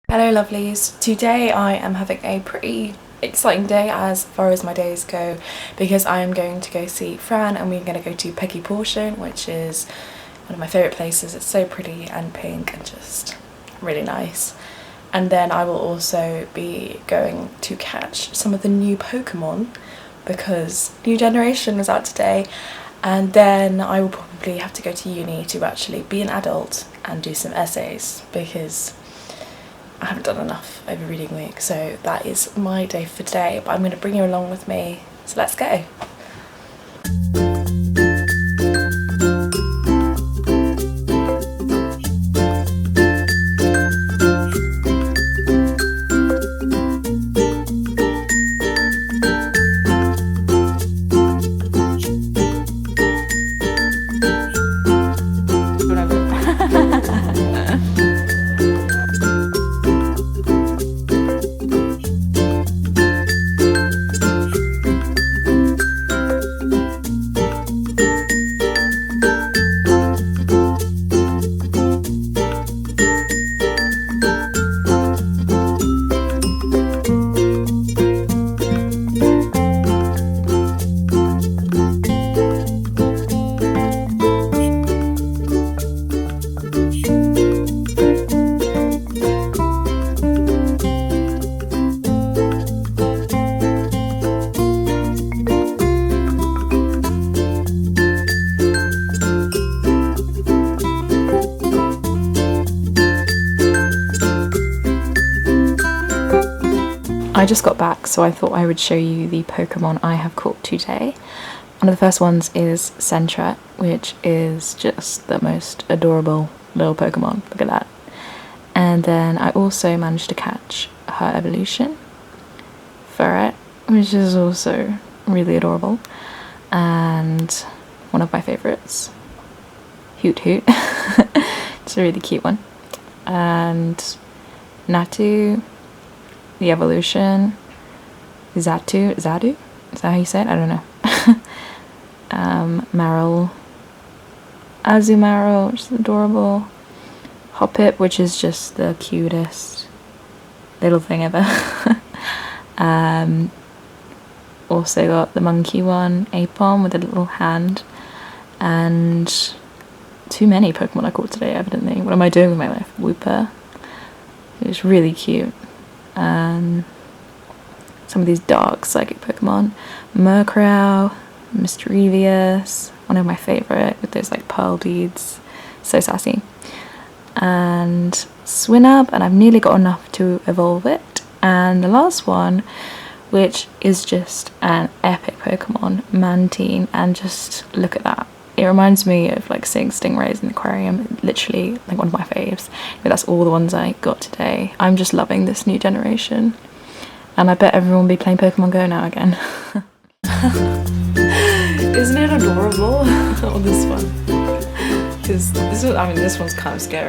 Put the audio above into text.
Hello lovelies, today I am having a pretty exciting day as far as my days go because I am going to go see Fran and we're going to go to Peggy Porschen, which is one of my favourite places. It's so pretty and pink and just really nice. And then I will also be going to catch some of the new Pokemon because new generation was out today, and then I will probably have to go to uni to actually be an adult and do some essays because I haven't done enough over reading week. So that is my day for today, but I'm going to bring you along with me, so let's go. I just got back, so I thought I would show you the Pokemon I have caught today. One of the first ones is Sentret, which is just the most adorable little Pokemon. Look at that. And then I also managed to catch her evolution, Ferret, which is also really adorable. And one of my favourites, Hoot Hoot. It's a really cute one. And Natu, the evolution, Zadu, is that how you say it? I don't know. Marill, Azumarill, which is adorable, Hoppip, which is just the cutest little thing ever. Also got the monkey one, Apom with a little hand, and too many Pokemon I caught today evidently. What am I doing with my life? Wooper, it's really cute. And some of these dark psychic Pokemon, Murkrow, Mischievous, one of my favourite with those like pearl beads, so sassy, and Swinub, and I've nearly got enough to evolve it. And the last one, which is just an epic Pokemon, Mantine, and just look at that. It reminds me of like seeing stingrays in the aquarium, literally like one of my faves. But that's all the ones I got today. I'm just loving this new generation. And I bet everyone will be playing Pokemon Go now again. Isn't it adorable? Or this one? Because this one's kind of scary.